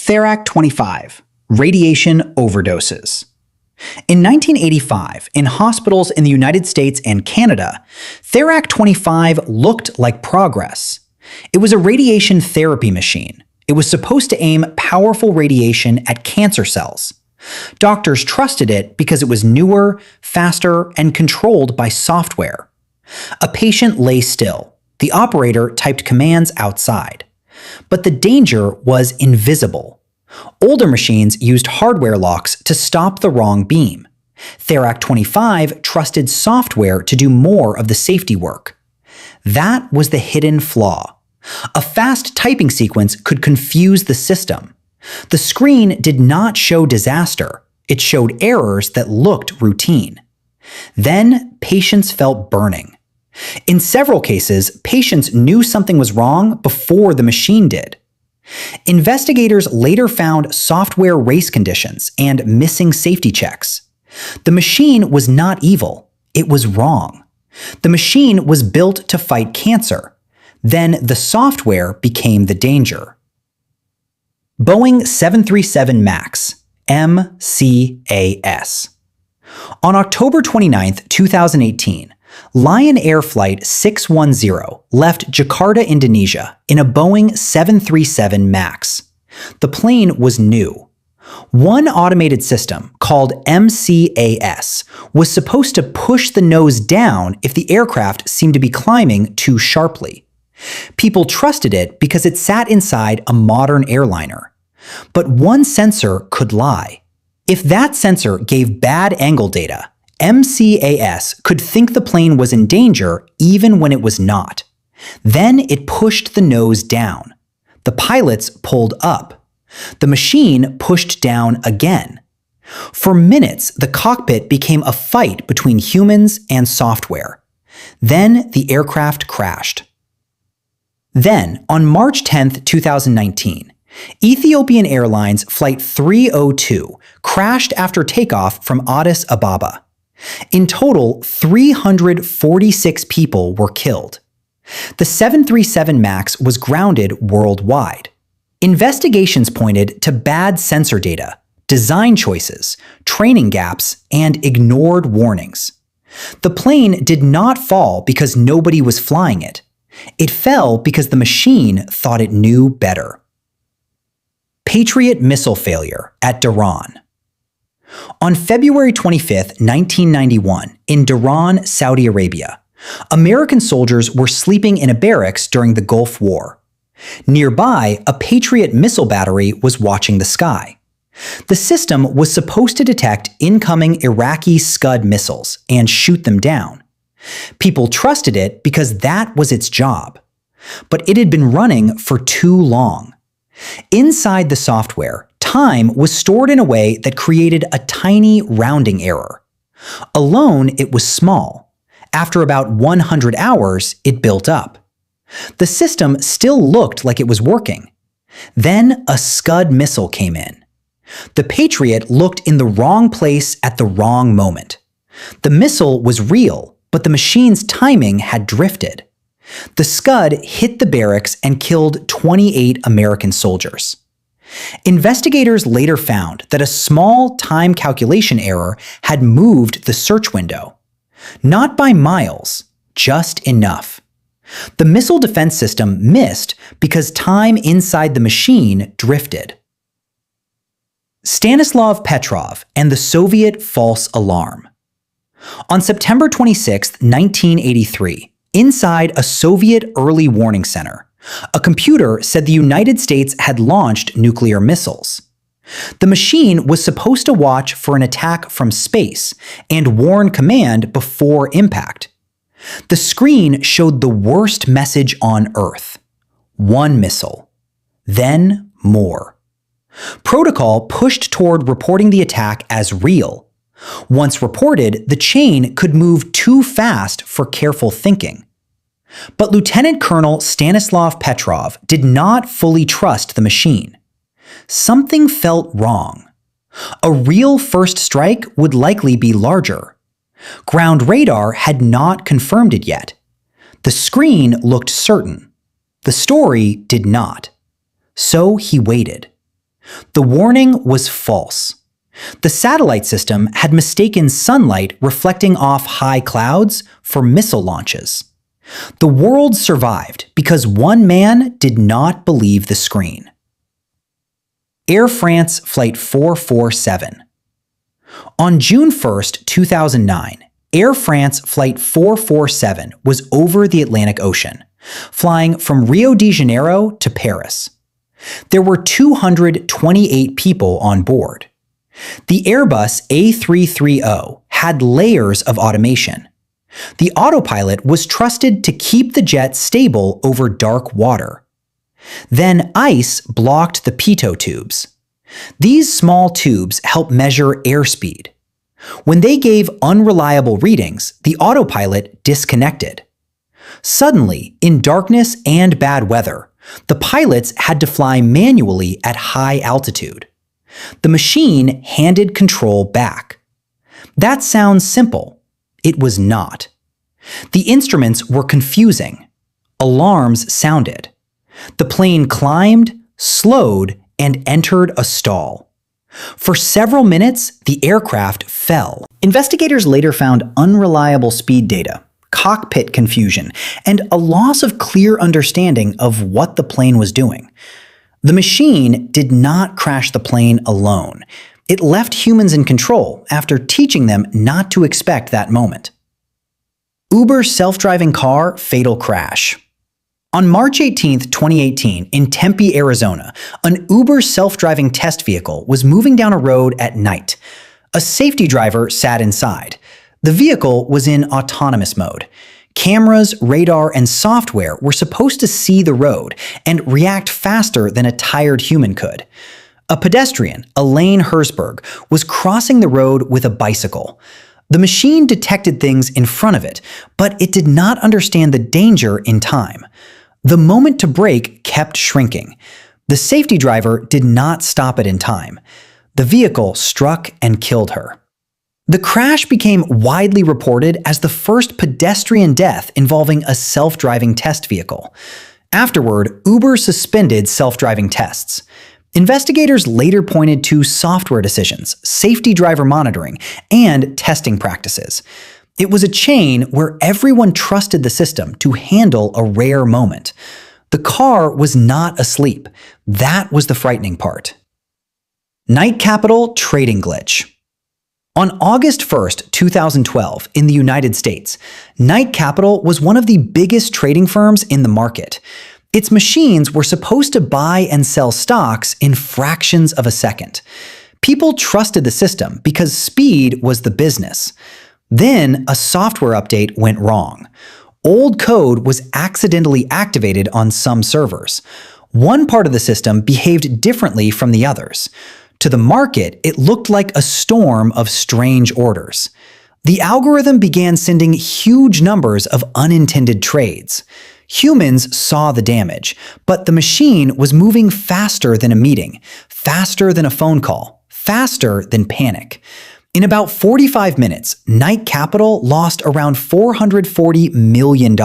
Therac 25, radiation overdoses. In 1985, in hospitals in the United States and Canada, Therac 25 looked like progress. It was a radiation therapy machine. It was supposed to aim powerful radiation at cancer cells. Doctors trusted it because it was newer, faster, and controlled by software. A patient lay still. The operator typed commands outside. But the danger was invisible. Older machines used hardware locks to stop the wrong beam. Therac 25 trusted software to do more of the safety work. That was the hidden flaw. A fast typing sequence could confuse the system. The screen did not show disaster. It showed errors that looked routine. Then patients felt burning. In several cases, patients knew something was wrong before the machine did. Investigators later found software race conditions and missing safety checks. The machine was not evil. It was wrong. The machine was built to fight cancer. Then the software became the danger. Boeing 737 MAX, MCAS. On October 29, 2018, Lion Air Flight 610 left Jakarta, Indonesia in a Boeing 737 MAX. The plane was new. One automated system, called MCAS, was supposed to push the nose down if the aircraft seemed to be climbing too sharply. People trusted it because it sat inside a modern airliner. But one sensor could lie. If that sensor gave bad angle data, MCAS could think the plane was in danger even when it was not. Then it pushed the nose down. The pilots pulled up. The machine pushed down again. For minutes, the cockpit became a fight between humans and software. Then the aircraft crashed. Then, on March 10, 2019, Ethiopian Airlines Flight 302 crashed after takeoff from Addis Ababa. In total, 346 people were killed. The 737 MAX was grounded worldwide. Investigations pointed to bad sensor data, design choices, training gaps, and ignored warnings. The plane did not fall because nobody was flying it. It fell because the machine thought it knew better. Patriot missile failure at Dhahran. On February 25, 1991, in Dhahran, Saudi Arabia, American soldiers were sleeping in a barracks during the Gulf War. Nearby, a Patriot missile battery was watching the sky. The system was supposed to detect incoming Iraqi Scud missiles and shoot them down. People trusted it because that was its job. But it had been running for too long. Inside the software, time was stored in a way that created a tiny rounding error. Alone, it was small. After about 100 hours, it built up. The system still looked like it was working. Then a Scud missile came in. The Patriot looked in the wrong place at the wrong moment. The missile was real, but the machine's timing had drifted. The Scud hit the barracks and killed 28 American soldiers. Investigators later found that a small time calculation error had moved the search window. Not by miles, just enough. The missile defense system missed because time inside the machine drifted. Stanislav Petrov and the Soviet false alarm. On September 26, 1983, inside a Soviet early warning center, a computer said the United States had launched nuclear missiles. The machine was supposed to watch for an attack from space and warn command before impact. The screen showed the worst message on Earth. One missile. Then more. Protocol pushed toward reporting the attack as real. Once reported, the chain could move too fast for careful thinking. But Lieutenant Colonel Stanislav Petrov did not fully trust the machine. Something felt wrong. A real first strike would likely be larger. Ground radar had not confirmed it yet. The screen looked certain. The story did not. So he waited. The warning was false. The satellite system had mistaken sunlight reflecting off high clouds for missile launches. The world survived because one man did not believe the screen. Air France Flight 447. On June 1, 2009, Air France Flight 447 was over the Atlantic Ocean, flying from Rio de Janeiro to Paris. There were 228 people on board. The Airbus A330 had layers of automation. The autopilot was trusted to keep the jet stable over dark water. Then ice blocked the pitot tubes. These small tubes help measure airspeed. When they gave unreliable readings, the autopilot disconnected. Suddenly, in darkness and bad weather, the pilots had to fly manually at high altitude. The machine handed control back. That sounds simple. It was not. The instruments were confusing. Alarms sounded. The plane climbed, slowed, and entered a stall. For several minutes, the aircraft fell. Investigators later found unreliable speed data, cockpit confusion, and a loss of clear understanding of what the plane was doing. The machine did not crash the plane alone. It left humans in control after teaching them not to expect that moment. Uber self-driving car fatal crash. On March 18, 2018, in Tempe, Arizona, an Uber self-driving test vehicle was moving down a road at night. A safety driver sat inside. The vehicle was in autonomous mode. Cameras, radar, and software were supposed to see the road and react faster than a tired human could. A pedestrian, Elaine Herzberg, was crossing the road with a bicycle. The machine detected things in front of it, but it did not understand the danger in time. The moment to brake kept shrinking. The safety driver did not stop it in time. The vehicle struck and killed her. The crash became widely reported as the first pedestrian death involving a self-driving test vehicle. Afterward, Uber suspended self-driving tests. Investigators later pointed to software decisions, safety driver monitoring, and testing practices. It was a chain where everyone trusted the system to handle a rare moment. The car was not asleep. That was the frightening part. Night Capital trading glitch. On August 1, 2012, in the United States, Night Capital was one of the biggest trading firms in the market. Its machines were supposed to buy and sell stocks in fractions of a second. People trusted the system because speed was the business. Then a software update went wrong. Old code was accidentally activated on some servers. One part of the system behaved differently from the others. To the market, it looked like a storm of strange orders. The algorithm began sending huge numbers of unintended trades. Humans saw the damage, but the machine was moving faster than a meeting, faster than a phone call, faster than panic. In about 45 minutes, Night Capital lost around $440 million.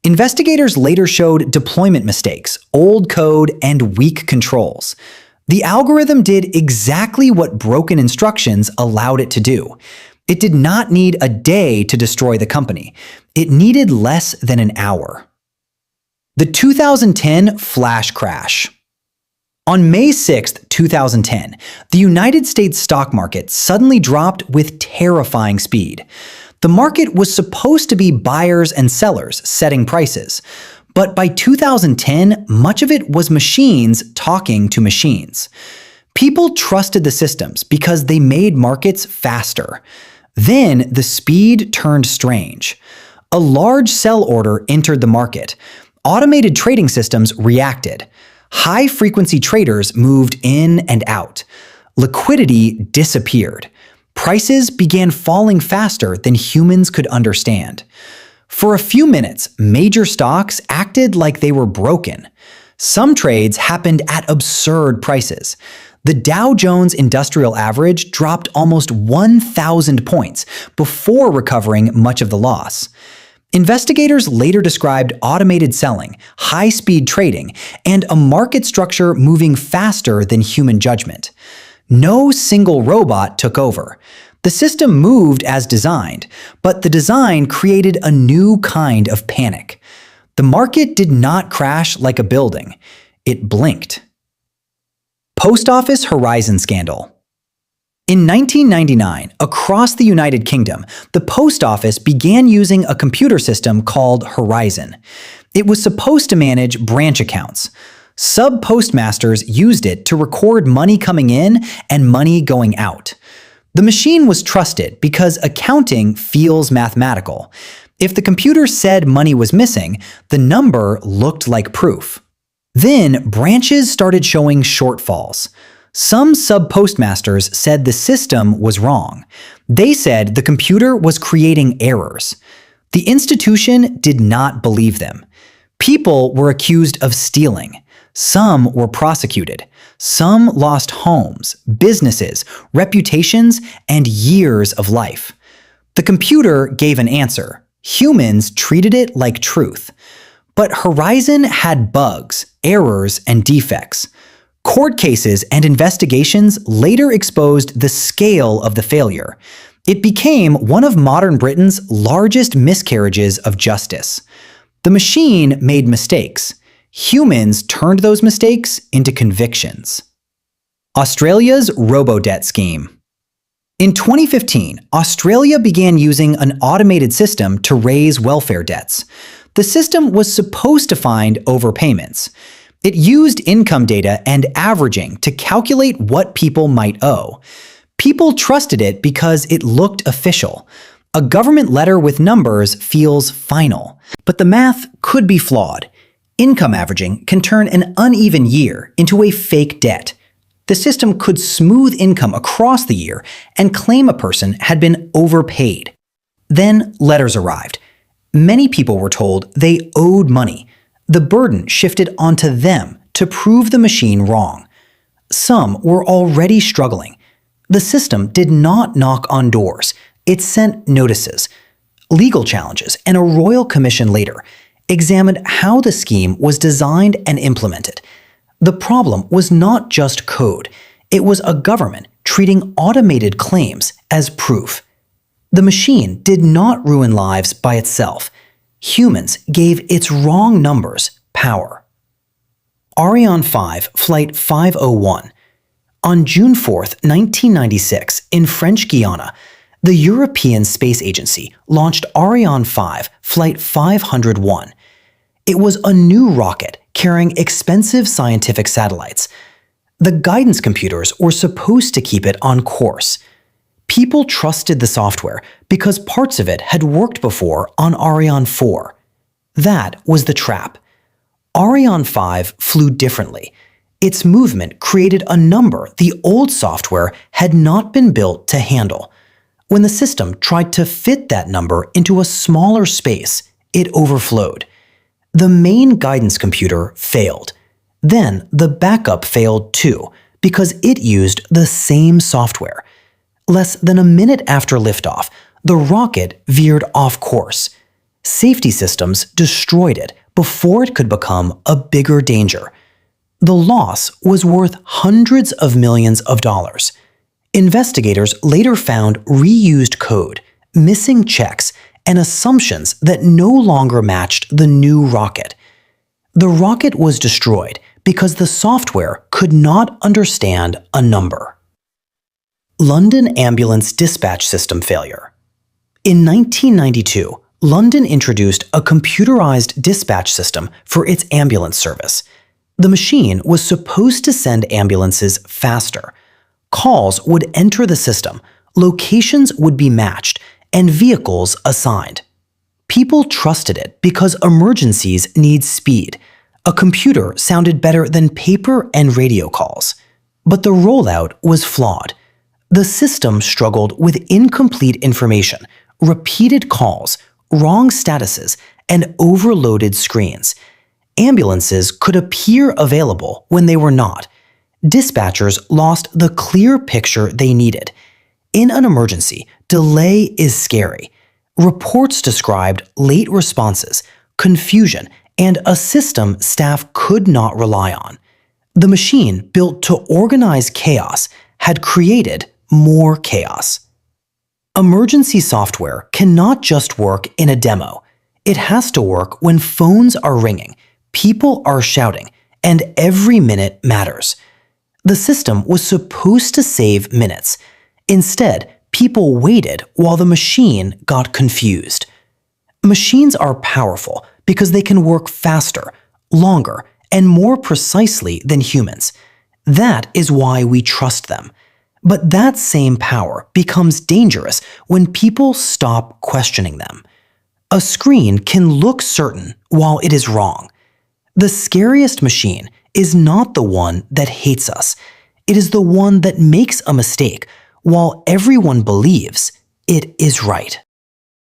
Investigators later showed deployment mistakes, old code, and weak controls. The algorithm did exactly what broken instructions allowed it to do. It did not need a day to destroy the company. It needed less than an hour. The 2010 flash crash. On May 6, 2010, the United States stock market suddenly dropped with terrifying speed. The market was supposed to be buyers and sellers setting prices, but by 2010, much of it was machines talking to machines. People trusted the systems because they made markets faster. Then the speed turned strange. A large sell order entered the market. Automated trading systems reacted. High-frequency traders moved in and out. Liquidity disappeared. Prices began falling faster than humans could understand. For a few minutes, major stocks acted like they were broken. Some trades happened at absurd prices. The Dow Jones Industrial Average dropped almost 1,000 points before recovering much of the loss. Investigators later described automated selling, high-speed trading, and a market structure moving faster than human judgment. No single robot took over. The system moved as designed, but the design created a new kind of panic. The market did not crash like a building. It blinked. Post Office Horizon Scandal. In 1999, across the United Kingdom, the post office began using a computer system called Horizon. It was supposed to manage branch accounts. Sub-postmasters used it to record money coming in and money going out. The machine was trusted because accounting feels mathematical. If the computer said money was missing, the number looked like proof. Then branches started showing shortfalls. Some sub-postmasters said the system was wrong. They said the computer was creating errors. The institution did not believe them. People were accused of stealing. Some were prosecuted. Some lost homes, businesses, reputations, and years of life. The computer gave an answer. Humans treated it like truth. But Horizon had bugs, errors, and defects. Court cases and investigations later exposed the scale of the failure. It became one of modern Britain's largest miscarriages of justice. The machine made mistakes. Humans turned those mistakes into convictions. Australia's robo-debt scheme. In 2015, Australia began using an automated system to raise welfare debts. The system was supposed to find overpayments. It used income data and averaging to calculate what people might owe. People trusted it because it looked official. A government letter with numbers feels final. But the math could be flawed. Income averaging can turn an uneven year into a fake debt. The system could smooth income across the year and claim a person had been overpaid. Then letters arrived. Many people were told they owed money. The burden shifted onto them to prove the machine wrong. Some were already struggling. The system did not knock on doors. It sent notices. Legal challenges and a royal commission later examined how the scheme was designed and implemented. The problem was not just code. It was a government treating automated claims as proof. The machine did not ruin lives by itself. Humans gave its wrong numbers power. Ariane 5 Flight 501. On June 4, 1996, in French Guiana, the European Space Agency launched Ariane 5 Flight 501. It was a new rocket carrying expensive scientific satellites. The guidance computers were supposed to keep it on course. People trusted the software because parts of it had worked before on Ariane 4. That was the trap. Ariane 5 flew differently. Its movement created a number the old software had not been built to handle. When the system tried to fit that number into a smaller space, it overflowed. The main guidance computer failed. Then the backup failed too, because it used the same software. Less than a minute after liftoff, the rocket veered off course. Safety systems destroyed it before it could become a bigger danger. The loss was worth hundreds of millions of dollars. Investigators later found reused code, missing checks, and assumptions that no longer matched the new rocket. The rocket was destroyed because the software could not understand a number. London Ambulance Dispatch System Failure. In 1992, London introduced a computerized dispatch system for its ambulance service. The machine was supposed to send ambulances faster. Calls would enter the system, locations would be matched, and vehicles assigned. People trusted it because emergencies need speed. A computer sounded better than paper and radio calls. But the rollout was flawed. The system struggled with incomplete information, repeated calls, wrong statuses, and overloaded screens. Ambulances could appear available when they were not. Dispatchers lost the clear picture they needed. In an emergency, delay is scary. Reports described late responses, confusion, and a system staff could not rely on. The machine built to organize chaos had created more chaos. Emergency software cannot just work in a demo. It has to work when phones are ringing, people are shouting, and every minute matters. The system was supposed to save minutes. Instead, people waited while the machine got confused. Machines are powerful because they can work faster, longer, and more precisely than humans. That is why we trust them. But that same power becomes dangerous when people stop questioning them. A screen can look certain while it is wrong. The scariest machine is not the one that hates us. It is the one that makes a mistake while everyone believes it is right.